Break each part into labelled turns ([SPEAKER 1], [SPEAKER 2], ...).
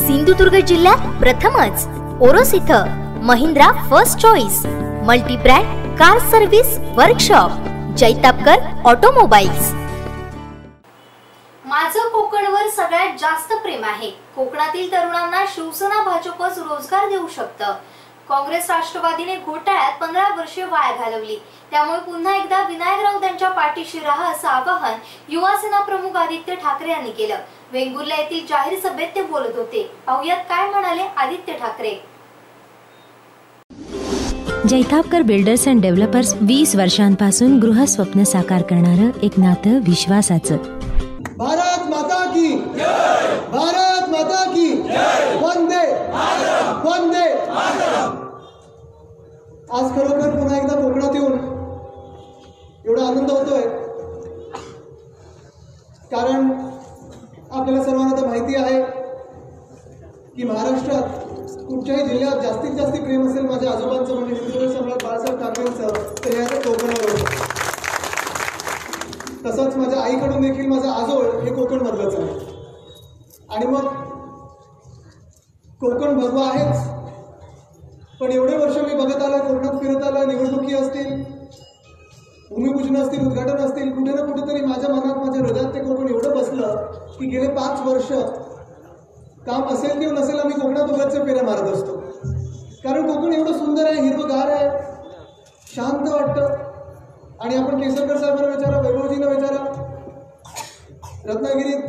[SPEAKER 1] सिंधुदुर्ग जिल्ह्यात प्रथमच ओरोस इथं Mahindra first choice multi brand car service workshop Jaitapkar automobiles. माझं कोकणवर सगळ्यात जास्त प्रेम आहे। कोकणातील तरुणांना शिवसेना भाजपच रोजगार देऊ शकतं। काँग्रेस राष्ट्रवादीने घोटाळ्यात 15 वर्षे वाया घालवली, त्यामुळे पुन्हा एकदा विनायक राऊत यांच्या पाठीशी राहा असं आवाहन युवा सेना प्रमुख आदित्य ठाकरे यांनी केलं। वेंगुर्ला येथील जाहीर सभेत ते बोलत होते। पाहुयात काय म्हणाले Aditya Thackeray.
[SPEAKER 2] Jaitapkar builders and developers 20 वर्षांपासून गृहस्वप्न साकार करणारं एक नातं विश्वासाचं।
[SPEAKER 3] भारत माता की जय, भारत माता की जय, वंदे मातरम, वंदे मातरम। आज खरोखर पुन्हा एकदा कोकणात येऊन एवढा आनंद होतोय, कारण आपल्याला सर्वांना तर माहिती आहे की महाराष्ट्रात कुठच्याही जिल्ह्यात जास्तीत जास्त प्रेम असेल माझ्या आजोबांचं म्हणजे हिंदवी सम्राट बाळासाहेब ठाकरेंचं तर ह्या कोकणावर। तसंच माझ्या आईकडून देखील माझं आजोळ हे कोकण मधलंच आहे आणि मग कोकण भगवा आहेच, पण एवढे वर्ष मी बघत आलोय, कोकणात फिरत आलोय, निवडणुकी असतील, भूमिपूजन असतील, उद्घाटन असतील, कुठे ना कुठेतरी माझ्या मनात माझ्या हृदयात ते कोकण एवढं बसलं की गेले 5 वर्ष काम असेल किंवा नसेल आम्ही कोकणात उगाचच्या फेऱ्या मारत असतो, कारण कोकण एवढं सुंदर आहे, हिरवंगार आहे, शांत वाटतं। आणि आपण केसरकर साहेबांना विचारा, वैभवजींना विचारा, रत्नागिरीत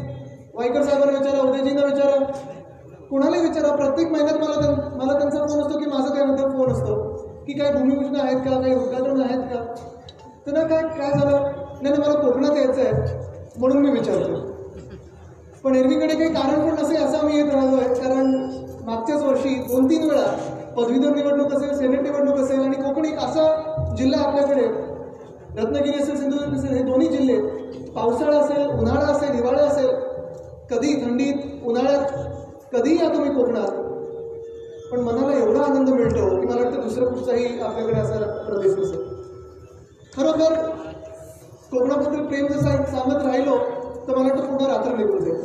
[SPEAKER 3] वायकर साहेबांना विचारा, उदयजींना विचारा, कुणालाही विचारा, प्रत्येक महिन्यात मला त्यांचा फोन असतो की माझा काय नंतर फोन असतो की काय भूमिपूजन आहेत का, काही उद्घाटन आहेत का, त्यांना काय झालं नाही मला कोकणात यायचं आहे म्हणून मी विचारतो। पण एरवीकडे काही कारण पण नसेल असं आम्ही येत राहिलो आहे, कारण मागच्याच वर्षी 2-3 वेळा पदवीधर निवडणूक असेल, सेनेट निवडणूक असेल आणि कोकण एक असा जिल्हा आपल्याकडे, रत्नागिरी असेल, सिंधुदुर्ग असेल, हे दोन्ही जिल्हे पावसाळा असेल, उन्हाळा असेल, हिवाळा असेल, कधी थंडीत, उन्हाळ्यात, कधीही या तुम्ही कोकणात, पण मनाला एवढा आनंद मिळतो की मला वाटतं दुसरं कुठचाही आपल्याकडे असा प्रदेश नसेल। खरोखर कोकणाबद्दल प्रेम जसं सांगत राहिलो तर मला वाटतं पुन्हा रात्र निघून जाईल,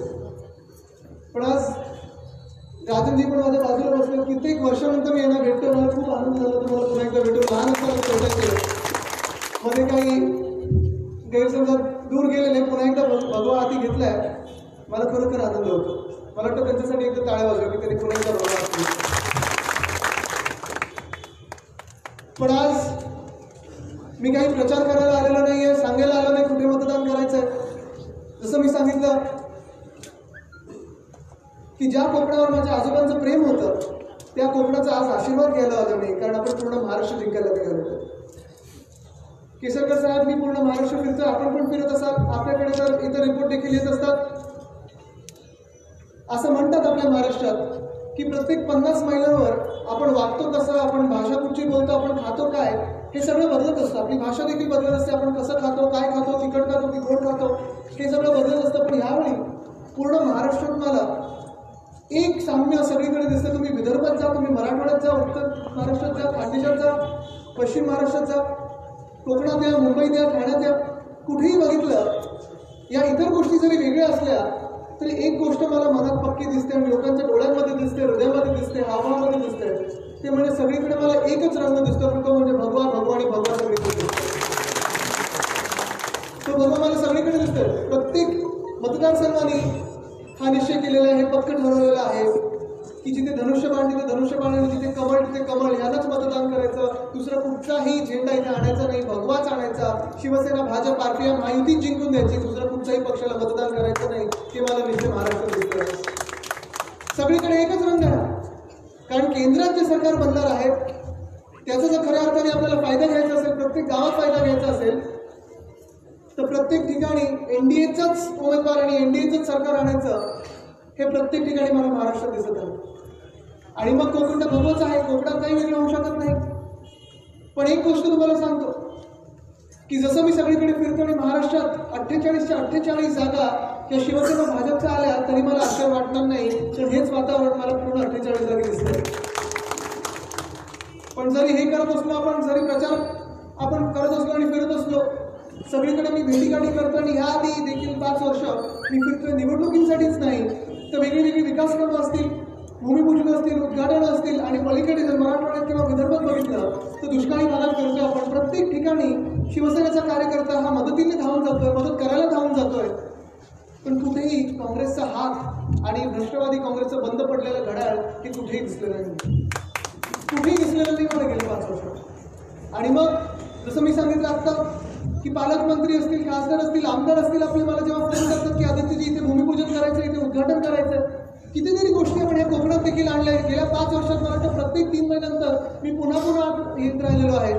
[SPEAKER 3] पण आज राजनजी पण माझ्या बाजूला बसले, कित्येक वर्षानंतर मी यांना भेटतो, मला खूप आनंद झाला तुम्हाला पुन्हा एकदा भेटून। लहान असताना केलं मध्ये काही गैरसमजात दूर गेलेले, पुन्हा एकदा भगवा हाती घेतलाय, मला खरोखर आनंद होतो। मला वाटतं त्यांच्यासाठी एकदा टाळ्या वाजवा की त्यांनी पुन्हा एकदा भगवा हाती घेतला। पण आज मी काही प्रचार करायला आलेलो नाहीये, सांगायला आलो नाही कुठे मतदान करायचंय। जसं मी सांगितलं की ज्या कोकणावर माझ्या आजोबांचं प्रेम होतं त्या कोकणाचा आज आशीर्वाद घ्यायला आलो नाही, कारण आपण पूर्ण महाराष्ट्र जिंकायला निघालो। केसरकर साहेब मी पूर्ण महाराष्ट्र फिरतो, आपण पण फिरत असाल, आपल्याकडे तर इतर रिपोर्ट देखील येत असतात। असं म्हणतात आपल्या महाराष्ट्रात की प्रत्येक 50 मैलांवर आपण वागतो कसं, आपण भाषा कुठची बोलतो, आपण खातो काय, हे सगळं बदलत असतं। आपली भाषा देखील बदलत असते, आपण कसं खातो, काय खातो, तिखट खातो की गोड खातो, हे सगळं बदलत असतं। पण ह्यावेळी पूर्ण महाराष्ट्रात मला एक साम्य सगळीकडे दिसतं। तुम्ही विदर्भात जा, तुम्ही मराठवाड्यात जा, उत्तर महाराष्ट्रात जा, खानदेशात जा, पश्चिम महाराष्ट्रात जा, कोकणात या, मुंबईत या, ठाण्यात या, कुठेही बघितलं, या इतर गोष्टी जरी वेगळ्या असल्या तरी एक गोष्ट मला मनात पक्की दिसते आणि लोकांच्या डोळ्यांमध्ये दिसते, हृदयामध्ये दिसते, हावभावामध्ये दिसते, ते म्हणजे सगळीकडे मला एकच रंग दिसतो, तो म्हणजे भगवा, भगवा आणि भगवा सगळीकडे दिसतो। तो भगवा मला सगळीकडे दिसतोय। प्रत्येक मतदारसंघाने हा निश्चय केलेला आहे, पक्क ठरवलेला आहे की जिथे धनुष्यबाण तिथे धनुष्यबाण आणि जिथे कमळ तिथे कमळ, यालाच मतदान करायचं, दुसरा कुठचाही झेंडा इथे आणायचा नाही, भगवाच आणायचा, शिवसेना, भाजप, आरपीएम, महायुती जिंकून द्यायची, दुसऱ्या कुठच्याही पक्षाला मतदान करायचं नाही, हे मला निश्चय महाराष्ट्रात दिसतंय। सगळीकडे एकच रंग आहे, कारण केंद्रात जे सरकार बनणार आहे त्याचा जर खऱ्या अर्थाने आपल्याला फायदा घ्यायचा असेल, प्रत्येक गावात फायदा घ्यायचा असेल तर प्रत्येक ठिकाणी एनडीएचाच उमेदवार आणि एनडीएचंच सरकार आणायचं, हे प्रत्येक ठिकाणी मला महाराष्ट्रात दिसत आहे। आणि मग कोकण तर भगवच आहे, कोकणात काही वेगळं होऊ शकत नाही। पण एक गोष्ट तुम्हाला सांगतो की जसं मी सगळीकडे फिरतो आणि महाराष्ट्रात 48च्या 48 जागा या शिवसेना भाजपच्या आल्या तरी मला आश्चर्य वाटणार नाही, तर हेच वातावरण मला पूर्ण 48 जागी दिसतंय। पण जरी हे करत असलो आपण, जरी प्रचार आपण करत असलो आणि फिरत असलो, सगळीकडे मी भेटीगाठी करतो आणि याआधी देखील 5 वर्ष मी फिरतोय, निवडणुकींसाठीच नाही तर वेगळी वेगळी विकास कामं असतील, असतील, उद्घाटन असतील आणि पलीकडे जर मराठवाड्यात किंवा विदर्भात बघितलं तर दुष्काळी भागात करतोय आपण. प्रत्येक ठिकाणी शिवसेनेचा कार्यकर्ता हा मदतीने धावून जातोय, मदत करायला धावून जातोय. पण कुठेही काँग्रेसचा हात आणि राष्ट्रवादी काँग्रेसचं बंद पडलेलं घड्याळ हे कुठेही दिसलेलं नाही, कुठेही दिसलेलं नाही मला गेले 5 वर्ष. आणि मग जसं मी सांगितलं आता की पालकमंत्री असतील, खासदार असतील, आमदार असतील, आपले मला जेव्हा फोन करतात की आदित्यजी इथे भूमिपूजन करायचं, इथे उद्घाटन करायचं, कितीतरी गोष्टी आपण या कोकणात देखील आणल्या. गेल्या 5 वर्षात मला वाटतं प्रत्येक 3 महिन्यानंतर मी पुन्हा येत राहिलेलो आहे.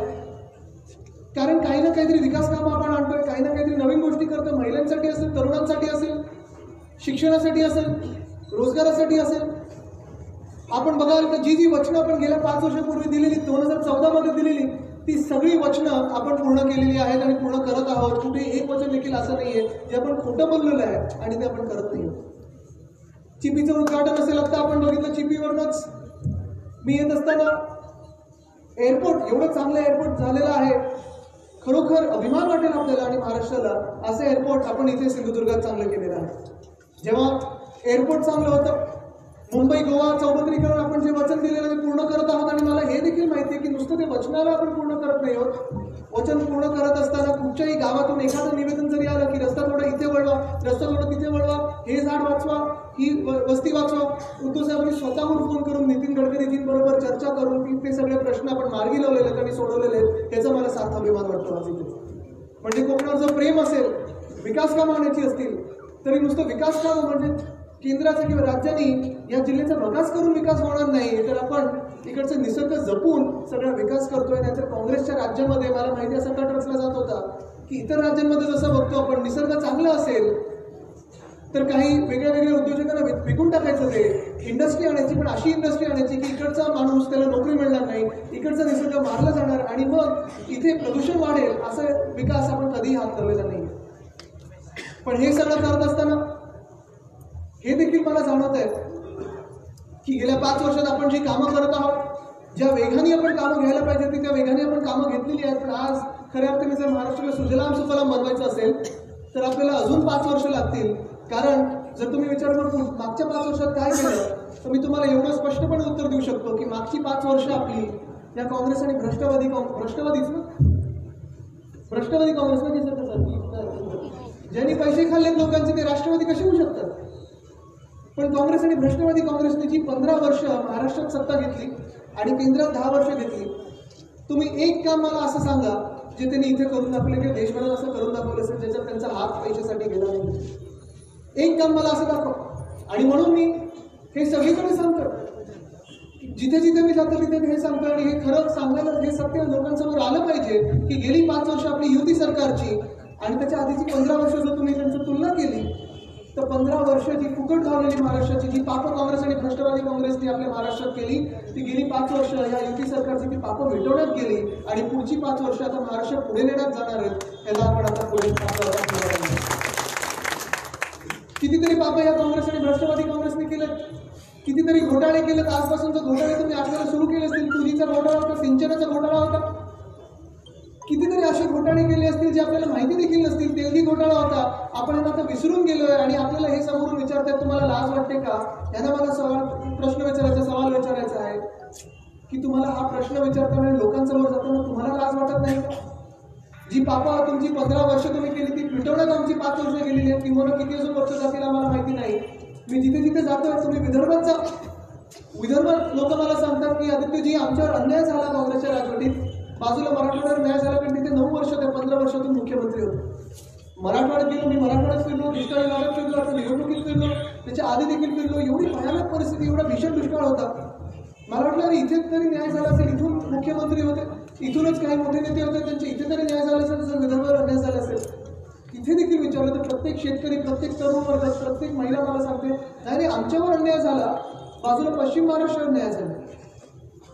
[SPEAKER 3] कारण काही ना काहीतरी विकास कामं आपण आणतोय, काही ना काहीतरी नवीन गोष्टी करतो. महिलांसाठी असेल, तरुणांसाठी असेल, शिक्षणासाठी असेल, रोजगारासाठी असेल. आपण बघाल तर जी वचनं आपण गेल्या 5 वर्षापूर्वी दिलेली, 2014 मध्ये दिलेली, ती सगळी वचनं आपण पूर्ण केलेली आहेत आणि पूर्ण करत आहोत. कुठे एक वचन देखील असं नाहीये जे आपण खोटं बोललेलं आहे आणि ते आपण करत नाही. चिपीचं उद्घाटन असेल, आता आपण बघितलं चिपीवरनच मी येत असताना एअरपोर्ट, एवढं चांगलं एअरपोर्ट झालेलं आहे, खरोखर अभिमान वाटेल आपल्याला आणि महाराष्ट्राला. असं एअरपोर्ट आपण इथे सिंधुदुर्गात चांगलं केलेलं आहे. जेव्हा एअरपोर्ट चांगलं होतं, मुंबई गोवा चौपदरीकरण आपण जे वचन दिलेलं ते पूर्ण करत आहोत. आणि मला हे देखील माहिती आहे की नुसतं ते वचनाला आपण पूर्ण करत नाही आहोत. वचन पूर्ण करत असताना कुठच्याही गावातून एखादं निवेदन जरी आलं की रस्ता थोडा इथे वळवा, रस्ता थोडा तिथे वळवा, हे झाड वाचवा, ही वस्ती वाचवा, उद्धव साहेबांनी स्वतःहून फोन करून नितीन गडकरीजींबरोबर चर्चा करून की ते सगळे प्रश्न आपण मार्गी लावलेले आहेत आणि सोडवलेले आहेत. त्याचा मला सार्थ अभिमान वाटतो आज इथे. म्हणजे कोकणावर जर प्रेम असेल, विकास कामं आणायची असतील, तरी नुसतं विकास कामं म्हणजे केंद्राचा किंवा राज्याने या जिल्ह्याचा विकास करून विकास होणार नाही, तर आपण इकडचा निसर्ग जपून सगळा विकास करतोय. नाहीतर काँग्रेसच्या राज्यामध्ये मला माहिती असा कट रचला जात होता की इतर राज्यांमध्ये जसं बघतो आपण, निसर्ग चांगला असेल तर काही वेगळ्या वेगळ्या उद्योजकांना विकून टाकायचं, ते इंडस्ट्री आणायची, पण अशी इंडस्ट्री आणायची की इकडचा माणूस त्याला नोकरी मिळणार नाही, इकडचा निसर्ग मारला जाणार आणि मग इथे प्रदूषण वाढेल. असा विकास आपण कधीही हात धरलेला नाही. पण हे सगळं करत असताना हे देखील मला जाणवत आहे की गेल्या 5 वर्षात आपण जी कामं करत आहोत, ज्या वेगाने आपण कामं घ्यायला पाहिजे ती त्या वेगाने आपण कामं घेतलेली आहेत. पण आज खऱ्या अर्थाने जर महाराष्ट्राला सुजलाम सुफलाम बनवायचं असेल तर आपल्याला अजून 5 वर्ष लागतील. कारण जर तुम्ही विचार करून मागच्या 5 वर्षात काय केलं तर मी तुम्हाला एवढं स्पष्टपणे उत्तर देऊ शकतो की मागची 5 वर्ष आपली या काँग्रेस आणि भ्रष्टवादी काँग्रेसने ज्यांनी पैसे खाल्लेत लोकांचे ते राष्ट्रवादी कसे होऊ शकतात. पण काँग्रेस आणि भ्रष्टवादी काँग्रेसने जी 15 वर्ष महाराष्ट्रात सत्ता घेतली आणि केंद्रात 10 वर्ष घेतली, तुम्ही एक काम मला असं सांगा जे त्यांनी इथे करून दाखवले किंवा देशभरात असं करून दाखवलं असेल ज्याच्यात त्यांचा हात पैशासाठी गेला नाही. एक काम मला असं दाखव. आणि म्हणून मी हे सगळीकडे सांगतो, जिथे जिथे मी जातो तिथे हे सांगतो. आणि हे खरं सांगायला हे सत्य लोकांसमोर आलं पाहिजे की गेली 5 वर्ष आपली युती सरकारची आणि त्याच्या आधीची 15 वर्ष जर तुम्ही त्यांची तुलना केली तर 15 वर्ष जी फुकट घालवलेली महाराष्ट्राची, जी पापं काँग्रेस आणि भ्रष्टवादी काँग्रेसने आपल्या महाराष्ट्रात केली, ती गेली 5 वर्ष या युती सरकारची ती पापं मिटवण्यात गेली. आणि पुढची 5 वर्ष आता महाराष्ट्र पुढे नेण्यात जाणार आहेत. याला आपण आता पुढे कितीतरी पापं या काँग्रेस आणि भ्रष्टवादी काँग्रेसने केलं, कितीतरी घोटाळे केलेत. आजपासूनचा घोटाळे तुम्ही आपल्याला सुरू केले असतील. तुरीचा घोटाळा होता, सिंचनाचा घोटाळा होता, कितीतरी असे घोटाळे केले असतील जे आपल्याला माहिती देखील नसतील. तेलगी घोटाळा होता, आपण यांना आता विसरून गेलोय. आणि आपल्याला हे समोरून विचारतात तुम्हाला लाज वाटते का. यांना मला सवाल विचारायचा आहे की तुम्हाला हा प्रश्न विचारताना लोकांसमोर जाताना तुम्हाला लाज वाटत नाही का. जी पापं तुमची 15 वर्ष तुम्ही केली ती मिटवण्यात आमची 5 वर्ष गेलेली आहेत. किंवा किती अजून वर्ष जातील आम्हाला माहिती नाही. मी जिथे जिथे जातोय, तुम्ही विदर्भात जा, विदर्भात लोक मला सांगतात की आदित्यजी आमच्यावर अन्याय झाला काँग्रेसच्या राजवटीत. बाजूला मराठवाड्यावर न्याय झाला कारण तिथे 9 वर्ष त्या 15 वर्षातून मुख्यमंत्री होते. मराठवाड्यात गेलो, मी मराठवाड्यात फिरलो, दुष्काळी भागात फिरलो, आता निवडणुकीत फिरलो, त्याच्या आधी देखील फिरलो. एवढी भयानक परिस्थिती, एवढा भीषण दुष्काळ होता. मला वाटलं अरे इथे तरी न्याय झाला असेल, इथून मुख्यमंत्री होते, इथूनच काही मोठे नेते होते, त्यांचे इथे तरी न्याय झाला असेल, जर विदर्भावर अन्याय झाला असेल. तिथे देखील विचारलं तर प्रत्येक शेतकरी, प्रत्येक तरुण वर्ग, प्रत्येक महिला मला सांगते नाही आमच्यावर अन्याय झाला. बाजूला पश्चिम महाराष्ट्रावर न्याय झाला.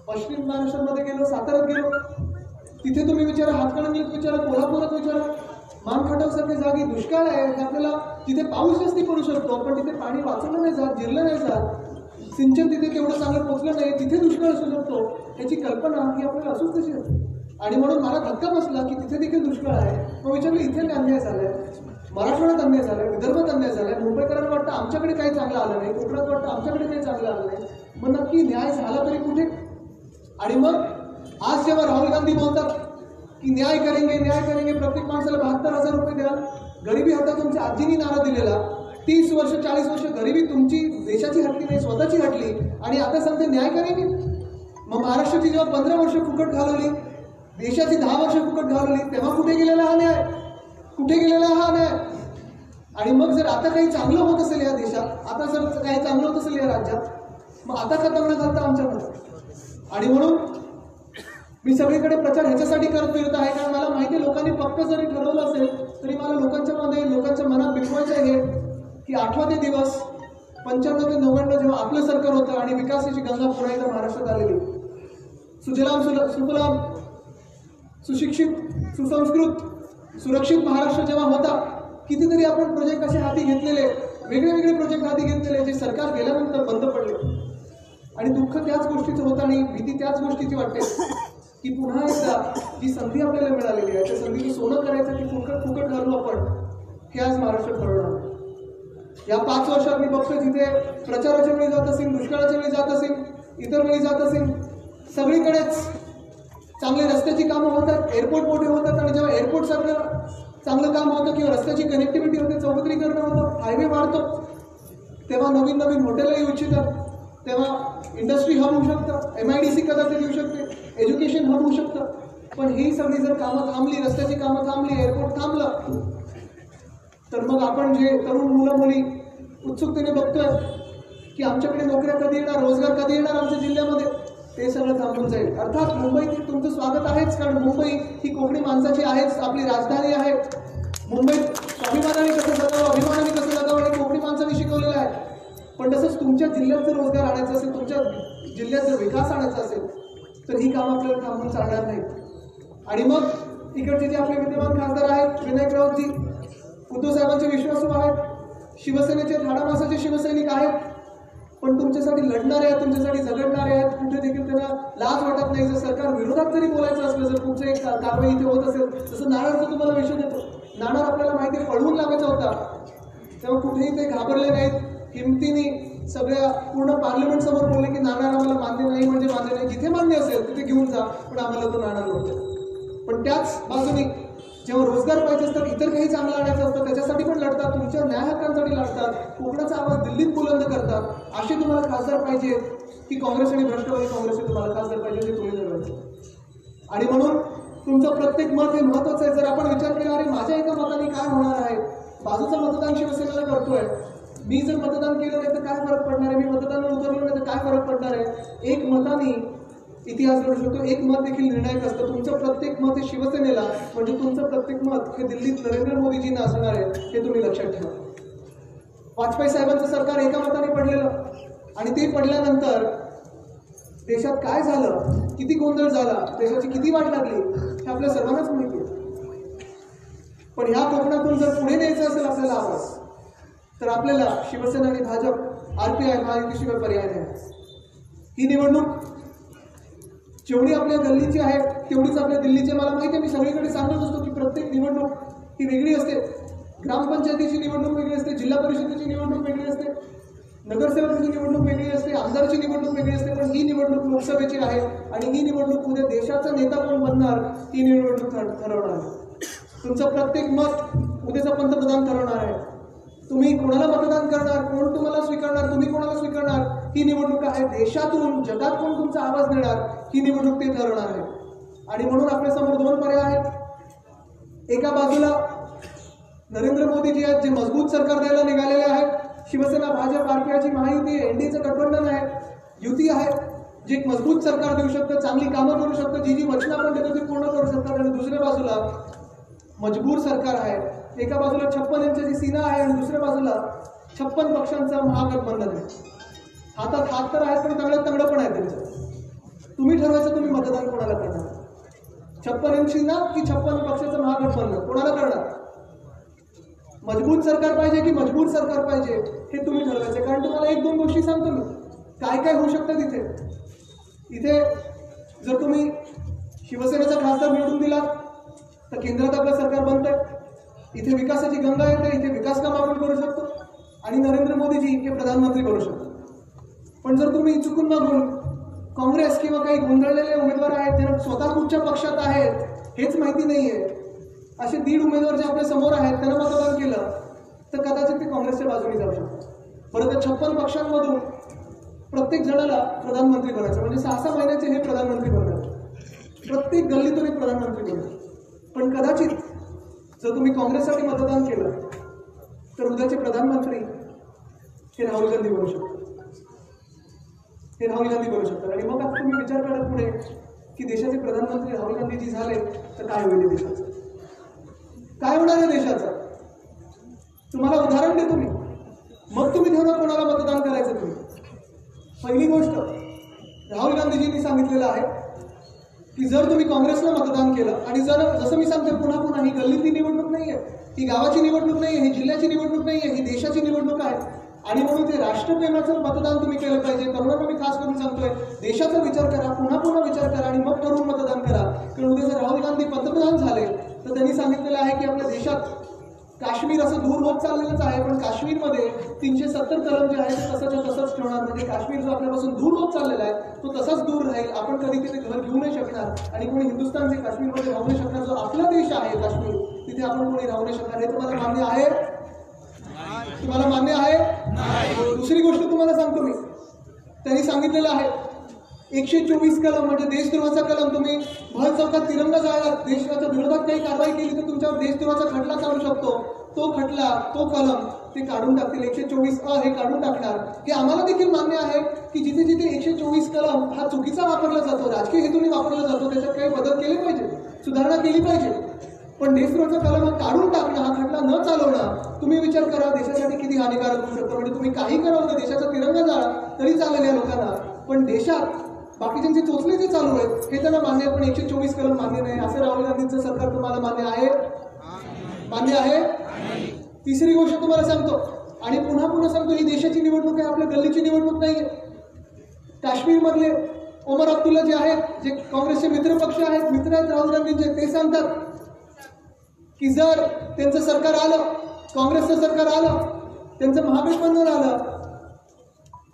[SPEAKER 3] पश्चिम महाराष्ट्रामध्ये गेलो, साताऱ्यात गेलो, तिथे तुम्ही विचारा, हातकणंगलेत विचारा, कोल्हापुरात विचारा, मानखटावसारख्या जागी दुष्काळ आहे. आपल्याला तिथे पाऊस जास्ती पडू शकतो पण तिथे पाणी वाचवलं नाही जात, जिरलं नाही जात, सिंचन तिथे तेवढं चांगलं पोचलं नाही, तिथे दुष्काळ असू शकतो. याची कल्पना ही आपल्याला असूच तशी असते. आणि म्हणून मला धक्का बसला की तिथे देखील दुष्काळ आहे. मग विचारलं इथे अन्याय झालाय, मराठवाड्यात अन्याय झालाय, विदर्भात अन्याय झालाय, मुंबईकरांना वाटतं आमच्याकडे काही चांगलं आलं नाही, कोकणात वाटतं आमच्याकडे काही चांगलं आलं नाही. मग नक्की न्याय झाला तरी कुठे? आणि मग आज जेव्हा राहुल गांधी बोलतात की न्याय करेंगे, प्रत्येक माणसाला 72,000 रुपये द्याल, गरिबी हटा तुमच्या आजीनी नारा दिलेला, 30 वर्ष 40 वर्ष गरिबी तुमची देशाची हटली नाही, स्वतःची हटली, आणि आता सांगते न्याय करेंगे. मग महाराष्ट्राची जेव्हा 15 वर्ष फुकट घालवली, देशाची 10 वर्ष फुकट घालवली, तेव्हा कुठे गेलेला हा न्याय? कुठे गेलेला हा न्याय? आणि मग जर आता काही चांगलं होत असेल या देशात, आता जर काही चांगलं होत असेल या राज्यात, मग आता का तंगडं घालता आमच्याकडे? आणि म्हणून मी सगळीकडे प्रचार ह्याच्यासाठी करत फिरत आहे, कारण मला माहिती आहे लोकांनी पक्क जरी ठरवलं असेल तरी मला लोकांच्या मनात बिलवायचं आहे की 8वा ते दिवस 95 ते 99 जेव्हा आपलं सरकार होतं आणि विकासाची गंगा पुन्हा एकदा महाराष्ट्रात आलेली, सुजलाम सुफलाम, सुशिक्षित, सुसंस्कृत, सुरक्षित महाराष्ट्र जेव्हा होता, कितीतरी आपण प्रोजेक्ट असे हाती घेतलेले, वेगळे प्रोजेक्ट हाती घेतलेले, जे सरकार गेल्यानंतर बंद पडले. आणि दुःख त्याच गोष्टीचं होतं आणि भीती त्याच गोष्टीची वाटते की पुन्हा एकदा जी संधी आपल्याला मिळालेली आहे, त्या संधीचं सोनं करायचं की फुकट घालू आपण, हे आज महाराष्ट्र ठरवणार. या 5 वर्षात मी बघतो जिथे प्रचाराच्या वेळी जात असेल, दुष्काळाच्या वेळी जात असेल, इतर वेळी जात असेल, सगळीकडेच चांगले रस्त्याची कामं होतात, एअरपोर्ट मोठे होतात, आणि जेव्हा एअरपोर्ट सारखं चांगलं काम होतं किंवा रस्त्याची कनेक्टिव्हिटी होते, चौपदरीकरण होतं, हायवे वाढतो, तेव्हा नवीन हॉटेलला येऊ इच्छितात, तेव्हा इंडस्ट्री हब होऊ शकतं, MIDC कदाचित येऊ शकते, एज्युकेशन हब होऊ शकतं. पण ही सगळी जर कामं थांबली, रस्त्याची कामं थांबली, एअरपोर्ट थांबलं, तर मग आपण जे तरुण मुलं मुली उत्सुकतेने बघतोय की आमच्याकडे नोकऱ्या कधी येणार, रोजगार कधी येणार आमच्या जिल्ह्यामध्ये, ते सगळं थांबून जाईल. अर्थात मुंबईत तुमचं स्वागत आहेच, कारण मुंबई ही कोकणी माणसाची आहेच, आपली राजधानी आहे. मुंबईत स्वाभिमानाने कसं जगावं, अभिमानाने कसं जगावं हे कोकणी माणसांनी शिकवलेलं आहे. पण तसंच तुमच्या जिल्ह्यात जर रोजगार आणायचा असेल, तुमच्या जिल्ह्यात जर विकास आणायचा असेल, तर ही कामं आपल्याला थांबून चालणार नाही. आणि मग इकडचे जे आपले विद्यमान खासदार आहेत, विनायक राऊतजी, उद्धव साहेबांचे विश्वासू आहेत, शिवसेनेचे धाडामासाचे शिवसैनिक आहेत, पण तुमच्यासाठी लढणारे आहेत, तुमच्यासाठी झगडणारे आहेत. कुठे देखील त्यांना लाज वाटत नाही. जर सरकार विरोधात जरी बोलायचं असलं, जर तुमचं एक कारवाई इथे होत असेल, जसं नाणारचं तुम्हाला विषय देतो, नाणार आपल्याला माहिती आहे पळवून लावायचा होता, तेव्हा कुठेही ते घाबरले नाहीत, हिमतीने सगळ्या पूर्ण पार्लमेंट समोर बोलले की नाणार आम्हाला मान्य नाही म्हणजे मान्य नाही, जिथे मान्य असेल तिथे घेऊन जा, पण आम्हाला तो नाणार होतो. पण त्याच बाजूने जेव्हा रोजगार पाहिजे असतात, इतर काही चांगलं आणायचं असतं, त्याच्यासाठी पण लढतात, तुमच्या न्याय हक्कांसाठी लढतात, कोकणाचा आवाज दिल्लीत बुलंद करतात. असे तुम्हाला खासदार पाहिजे की काँग्रेस आणि राष्ट्रवादी काँग्रेसचे तुम्हाला खासदार पाहिजे, जे तुम्ही लढवायचे. आणि म्हणून तुमचं प्रत्येक मत हे महत्वाचं आहे. जर आपण विचार केला अरे माझ्या एका मताने काय होणार आहे, बाजूचं मतदान शिवसेनेला करतोय, मी जर मतदान केलं नाही तर काय फरक पडणार आहे, मी मतदानावर उतरलो नाही तर काय फरक पडणार आहे. एक मताने इतिहास घडू शकतो, एक मत देखील निर्णायक असतं. तुमचं प्रत्येक मत हे शिवसेनेला, म्हणजे तुमचं प्रत्येक मत हे दिल्लीत नरेंद्र मोदीजींना असणार आहे, हे तुम्ही लक्षात ठेवा. वाजपेयी साहेबांचं सरकार एका मताने पडलेलं, आणि ते पडल्यानंतर देशात काय झालं, किती गोंधळ झाला, देशाची किती वाट लागली, हे आपल्या सर्वांनाच माहिती आहे. पण ह्या कोकणातून जर पुढे न्यायचं असेल आपल्याला आवाज, तर आपल्याला शिवसेना आणि भाजप, RPI महायुतीशिवाय पर्याय नाही. ही निवडणूक जेवढी आपल्या गल्लीची आहे तेवढीच आपल्या दिल्लीची. मला माहिती आहे, मी सगळीकडे सांगत असतो की प्रत्येक निवडणूक ही वेगळी असते. ग्रामपंचायतीची निवडणूक वेगळी असते, जिल्हा परिषदेची निवडणूक वेगळी असते, नगरसेवकाची निवडणूक वेगळी असते, आमदारची निवडणूक वेगळी असते. पण ही निवडणूक लोकसभेची आहे, आणि ही निवडणूक उद्या देशाचा नेता कोण बनणार ही निवडणूक ठरवणार आहे. तुमचं प्रत्येक मत उद्याचा पंतप्रधान ठरवणार आहे. तुम्ही कोणाला मतदान करणार, कोण तुम्हाला स्वीकारणार, तुम्ही कोणाला स्वीकारणार, ही निवडणूक आहे. देशातून जगात कोण तुमचा आवाज देणार ही निवडणूक ते ठरवणार आहे. आणि म्हणून आपल्या समोर 2 पर्याय आहेत. एका बाजूला नरेंद्र मोदीजी आहेत, जे मजबूत सरकार द्यायला निघालेले आहेत. शिवसेना, भाजप, RPIची महायुती, NDAचं गठबंधन आहे, युती आहे, जे एक मजबूत सरकार देऊ शकतं, चांगली कामं करू शकतं, जी वचनं आपण देतो ती पूर्ण करू शकतात. आणि दुसऱ्या बाजूला मजबूर सरकार आहे. एका बाजूला 56 इंचाची सीना आहे आणि दुसऱ्या बाजूला 56 पक्षांचा महागठबंधन आहे. हातात हात तर आहेत, पण तंगडं पण आहे त्यांचं. तुम्ही ठरवायचं तुम्ही मतदान कोणाला करणार, 56 इंच सीना की 56 पक्षाचं महागठबंधन, कोणाला करणार. मजबूत सरकार पाहिजे की मजबूर सरकार पाहिजे हे तुम्ही ठरवायचं. कारण तुम्हाला 1-2 गोष्टी सांगतो मी, काय काय होऊ शकतं तिथे. इथे जर तुम्ही शिवसेनेचा खासदार निवडून दिला तर केंद्रात आपलं सरकार बनतंय, इथे विकासाची गंगा येते, इथे विकास काम आपण करू शकतो, आणि नरेंद्र मोदीजी हे प्रधानमंत्री करू शकतो. पण जर तुम्ही चुकून बघून काँग्रेस किंवा काही गोंधळलेले उमेदवार आहेत ज्यांना स्वतः कुठच्या पक्षात आहेत हेच माहिती नाहीये, असे 1.5 उमेदवार जे आपल्या समोर आहेत त्यांना मतदान केलं तर कदाचित ते काँग्रेसच्या बाजूने जाऊ शकतात. बरं, त्या 56 पक्षांमधून प्रत्येक जणाला प्रधानमंत्री बनायचं, म्हणजे 6-6 महिन्याचे हे प्रधानमंत्री बनणार, प्रत्येक गल्लीतून एक प्रधानमंत्री बनणार. पण कदाचित जर तुम्ही काँग्रेससाठी मतदान केलं तर उद्याचे प्रधानमंत्री हे राहुल गांधी बनू शकतात, हे राहुल गांधी बनू शकतात. आणि मग आता तुम्ही विचार करा पुढे की देशाचे प्रधानमंत्री राहुल गांधीजी झाले तर काय होईल देशाचं, काय होणार आहे देशाचं. तुम्हाला उदाहरण देतो मी, मग तुम्ही ठरवा कोणाला मतदान करायचं. तुम्ही पहिली गोष्ट राहुल गांधीजींनी सांगितलेलं आहे की जर तुम्ही काँग्रेसला मतदान केलं आणि जर जसं मी सांगते पुन्हा पुन्हा, ही गल्लीतली निवडणूक नाहीये, ही गावाची निवडणूक नाहीये, ही जिल्ह्याची निवडणूक नाहीये, ही देशाची निवडणूक आहे. आणि म्हणून ते राष्ट्रप्रेमाचं मतदान तुम्ही केलं पाहिजे. तरुणांना मी खास करून सांगतोय, देशाचा विचार करा, पुन्हा पुन्हा विचार करा आणि मग ठरवून मतदान करा. कारण उद्या जर राहुल गांधी पंतप्रधान झाले तर त्यांनी सांगितलेलं आहे की आपल्या देशात काश्मीर असं दूर होत चाललेलंच आहे, पण काश्मीरमध्ये 370 कलम जे आहे ते तसंच्या तसंच ठेवणार. म्हणजे काश्मीर जो आपल्यापासून दूर होत चाललेला आहे तो तसाच दूर राहील. आपण कधी तिथे घर घेऊ नाही शकणार आणि कोणी हिंदुस्थानचे काश्मीरमध्ये राहू नाही शकणार. जो आपला देश आहे काश्मीर, तिथे आपण कोणी राहू नाही शकणार. हे तुम्हाला मान्य आहे? तुम्हाला मान्य आहे? दुसरी गोष्ट तुम्हाला सांगतो मी, त्यांनी सांगितलेलं आहे 124 कलम म्हणजे देशद्रोहाचा कलम. तुम्ही भर चौकात तिरंगा जाळला, देशाच्या विरोधात काही कारवाई केली तर तुमच्यावर देशद्रोहाचा खटला चालू शकतो. तो खटला, तो कलम ते काढून टाकतील. 124A हे काढून टाकणार. हे आम्हाला देखील मान्य आहे की जिथे जिथे 124 कलम हा चुकीचा वापरला जातो, राजकीय हेतूने वापरला जातो, त्याच्यात काही बदल केले पाहिजे, सुधारणा केली पाहिजे. पण देशद्रोहाचा कलम हा काढून टाकणं, हा खटला न चालवणं, तुम्ही विचार करा देशासाठी किती हानिकारक होऊ शकतं. म्हणजे तुम्ही काही करा होतं, देशाचा तिरंगा जाळा तरी चालेल या लोकांना, पण देशात बाकीच्यांचे चोचले जे चालू आहेत हे त्यांना मान्य आहे, पण 124 कलम मान्य नाही. असं राहुल गांधींचं सरकार तुम्हाला मान्य आहे? मान्य आहे? तिसरी गोष्ट तुम्हाला सांगतो आणि पुन्हा पुन्हा सांगतो, ही देशाची निवडणूक आहे, आपल्या गल्लीची निवडणूक नाहीये. काश्मीरमधले ओमर अब्दुल्ला जे आहेत, जे काँग्रेसचे मित्र पक्ष आहेत, मित्र आहेत राहुल गांधींचे, ते सांगतात की जर त्यांचं सरकार आलं, काँग्रेसचं सरकार आलं, त्यांचं महागठबंधन आलं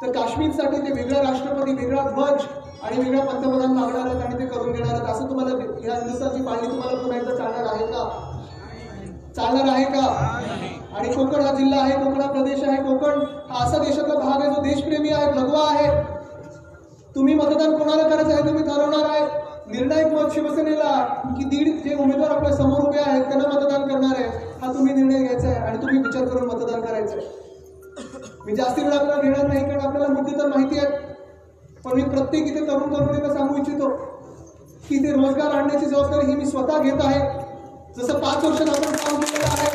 [SPEAKER 3] तर काश्मीरसाठी ते वेगळा राष्ट्रपती, वेगळा ध्वज आणि वेगळा पंतप्रधान मागणार आहेत आणि ते करून घेणार आहेत. असं तुम्हाला या हिंदुस्थानची पाळणी तुम्हाला पुन्हा एकदा चालणार आहे का? चालणार आहे का? आणि कोकण हा जिल्हा आहे, कोकण हा प्रदेश आहे, कोकण हा असा देशातला भाग आहे जो देशप्रेमी आहे, भगवा आहे. तुम्ही मतदान कोणाला करायचं आहे तुम्ही ठरवणार आहे. निर्णायक मत शिवसेनेला की 1.5 जे उमेदवार आपल्या समोर उभे आहेत त्यांना मतदान करणार आहे, हा तुम्ही निर्णय घ्यायचा आहे आणि तुम्ही विचार करून मतदान करायचं आहे. मी जास्ती वेळ आपल्याला घेणार नाही कारण आपल्याला मुद्दे तर माहिती आहेत, पण मी प्रत्येक इथे तरुण तरुणीला सांगू इच्छितो की ते रोजगार आणण्याची जबाबदारी ही मी स्वतः घेत आहे. जसं 5 वर्षात आपण काम केलेलं आहे,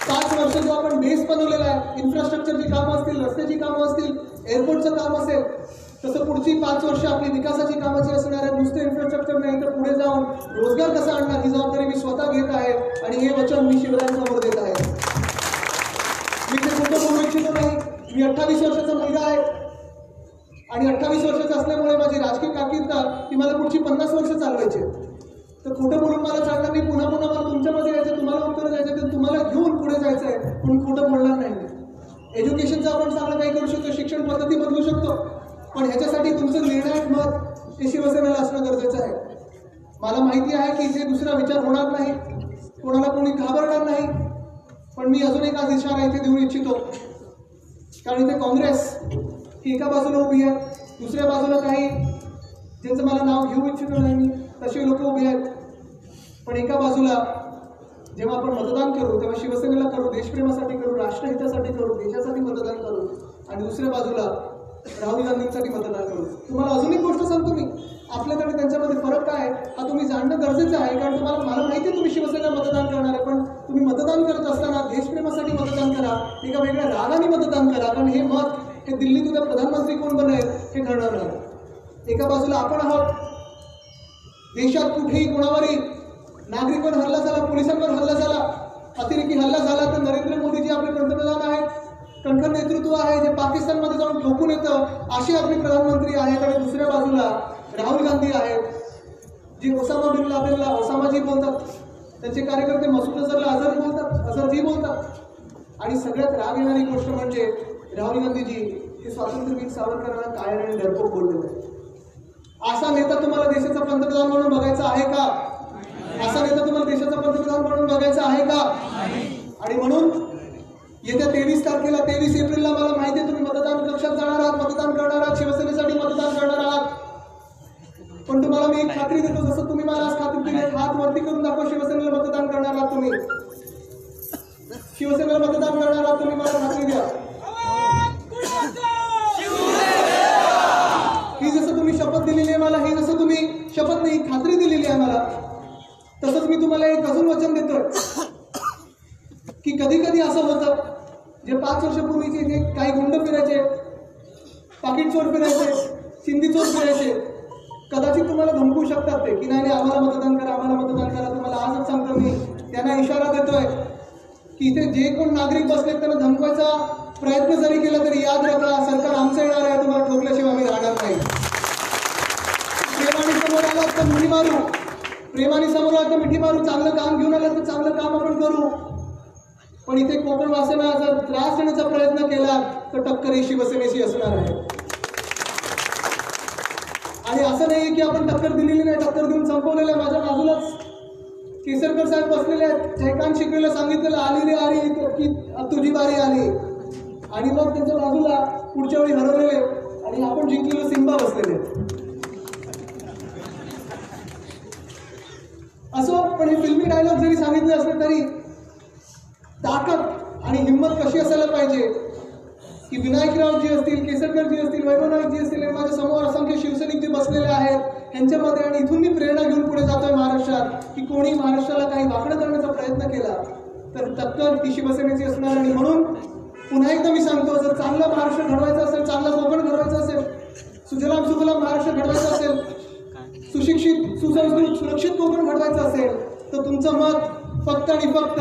[SPEAKER 3] 5 वर्ष जो आपण बेस बनवलेला आहे, इन्फ्रास्ट्रक्चरची कामं असतील, रस्त्याची कामं असतील, एअरपोर्टचं काम असेल, तसं पुढची 5 वर्ष आपली विकासाची कामाची असणार आहे. नुसतं इन्फ्रास्ट्रक्चर नाही तर पुढे जाऊन रोजगार कसा आणणार ही जबाबदारी मी स्वतः घेत आहे आणि हे वचन मी शिवरायांसमोर देत आहे. मी ते खोटं बोलू इच्छितो नाही. मी 28 वर्षाचा मुलगा आहे आणि 28 वर्षाचा असल्यामुळे माझी राजकीय कारकीर्द ती मला पुढची 50 वर्ष चालवायची. तर खोटं बोलून मला चालणार नाही. पुन्हा पुन्हा मला तुमच्यामध्ये यायचं, तुम्हाला उत्तर द्यायचं, तर तुम्हाला घेऊन पुढे जायचं आहे, पण खोटं बोलणार नाही. एज्युकेशनचं आपण चांगलं काही करू शकतो, शिक्षण पद्धती बदलू शकतो, पण ह्याच्यासाठी तुमचं निर्णायक मत हे शिवसेनेला असणं गरजेचं आहे. मला माहिती आहे की इथे दुसरा विचार होणार नाही, कोणाला कोणी घाबरणार नाही, पण मी अजून एक आज इशारा इथे देऊ इच्छितो. कारण इथे काँग्रेस ही एका बाजूला उभी आहे, दुसऱ्या बाजूला काही ज्यांचं मला नाव घेऊ इच्छितो नाही मी तसे लोक उभी आहेत. पण एका बाजूला जेव्हा आपण मतदान करू तेव्हा शिवसेनेला करू, देशप्रेमासाठी करू, राष्ट्रहितासाठी करू, देशासाठी मतदान करू, आणि दुसऱ्या बाजूला राहुल गांधींसाठी मतदान करू. तुम्हाला अजून एक गोष्ट सांगतो मी, आपल्याकडे त्यांच्यामध्ये फरक काय हा तुम्ही जाणणं गरजेचं आहे. कारण तुम्हाला मला माहिती आहे तुम्ही शिवसेनेला मतदान करणार आहे, पण तुम्ही मतदान करत असताना देशप्रेमासाठी मतदान करा, एका वेगळ्या रागाने मतदान करा. कारण हे मत हे दिल्लीत उद्या प्रधानमंत्री कोण बनेल हे ठरणार आहे. एका बाजूला आपण आहोत, देशात कुठेही कोणावरही नागरिकांवर हल्ला झाला, पोलिसांवर हल्ला झाला, अतिरेकी हल्ला झाला तर नरेंद्र मोदीजी आपले पंतप्रधान आहेत, कणखर नेतृत्व आहे जे पाकिस्तानमध्ये जाऊन ठोकून येतं असे आपले प्रधानमंत्री आहेत. आणि दुसऱ्या बाजूला राहुल गांधी आहेत जे ओसामा बिन लादेनला ओसामाजी बोलतात, त्यांचे कार्यकर्ते मसूद अझरला अझर बोलतात, अझरजी बोलतात. आणि सगळ्यात राग येणारी गोष्ट म्हणजे राहुल गांधीजी हे स्वातंत्र्यवीर सावरकरांना कायर आणि डरपोक बोललेलं आहे. असा नेता तुम्हाला देशाचा पंतप्रधान म्हणून बघायचा आहे का? असा नेता तुम्हाला देशाचा पंतप्रधान म्हणून बघायचा आहे का? आणि म्हणून येत्या 23 तारखेला 23 एप्रिलला मला माहिती आहे तुम्ही मतदान कक्षात जाणार आहात, मतदान करणार आहात, शिवसेनेसाठी मतदान करणार आहात. पण तुम्हाला मी एक खात्री देतो, जसं तुम्ही मला आज खात्री दिली, हात वरती करून दाखवा, शिवसेनेला मतदान करणार आहात तुम्ही. शिवसेनेला मतदान करणार आहात तुम्ही, मला खात्री द्या. ही जसं तुम्ही शपथ दिलेली आहे मला, ही जसं तुम्ही शपथ नाही खात्री दिलेली आहे मला, तसंच मी तुम्हाला एक अजून वचन देतोय की कधी कधी असं होतं, जे 5 वर्षापूर्वीचे इथे काही गुंड फिरायचे, पाकिट चोर फिरायचे, सिंधी चोर फिरायचे, कदाचित तुम्हाला धमकू शकतात ते की नाही आम्हाला मतदान करा, आम्हाला मतदान करा. तुम्हाला आजच सांगतो मी, त्यांना इशारा देतोय की इथे जे कोण नागरिक बसलेत त्यांना धमकवायचा प्रयत्न जरी केला तरी याद राखा, सरकार आमचं येणार आहे, तुम्हाला ठोकल्याशिवाय आम्ही राहणार नाही. प्रेमाने समोर आलात तर मिठी मारू, प्रेमाने समोर आलात तर मिठी मारू, चांगलं काम घेऊन आलात तर चांगलं काम आपण करू. पण इथे कोकणवासीयांना जर त्रास देण्याचा प्रयत्न केला तर टक्कर ही शिवसेनेशी असणार आहे. आणि असं नाही की आपण टक्कर दिलेली नाही, टक्कर देऊन संपवलेलं आहे. माझ्या बाजूलाच केसरकर साहेब बसलेले आहेत, जयकांत शिकवेला सांगितलेलं आली रे आली की तुझी बारी आली, आणि मग त्यांच्या बाजूला पुढच्या वेळी हरवलेले आणि आपण जिंकलेलं सिंबा बसलेले. असो, पण हे फिल्मी डायलॉग जरी सांगितले असले तरी ताकद आणि हिंमत कशी असायला पाहिजे की विनायकरावजी असतील, केसरकरजी असतील, वैभवनाथजी असतील, आणि माझ्या समोर असंख्य शिवसैनिक जे बसलेले आहेत ह्यांच्यामध्ये, आणि इथून मी प्रेरणा घेऊन पुढे जातोय महाराष्ट्रात की कोणी महाराष्ट्राला काही वाकडं करण्याचा प्रयत्न केला तर टक्कर ही शिवसेनेची असणार. आणि म्हणून पुन्हा एकदा मी सांगतो, जर चांगला महाराष्ट्र घडवायचा असेल, चांगला कोकण घडवायचं असेल, सुजलाम सुफलाम महाराष्ट्र घडवायचं असेल, सुशिक्षित सुसंस्कृत सुरक्षित कोकण घडवायचं असेल तर तुमचं मत फक्त आणि फक्त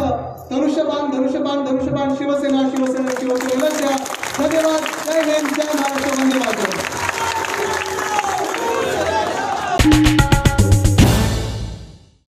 [SPEAKER 3] धनुष्यबाण धनुष्यबाण धनुष्यबाण शिवसेना शिवसेना शिवसेनेलाच द्या. धन्यवाद. जय हिंद, जय महाराष्ट्र, वंदे मातरम.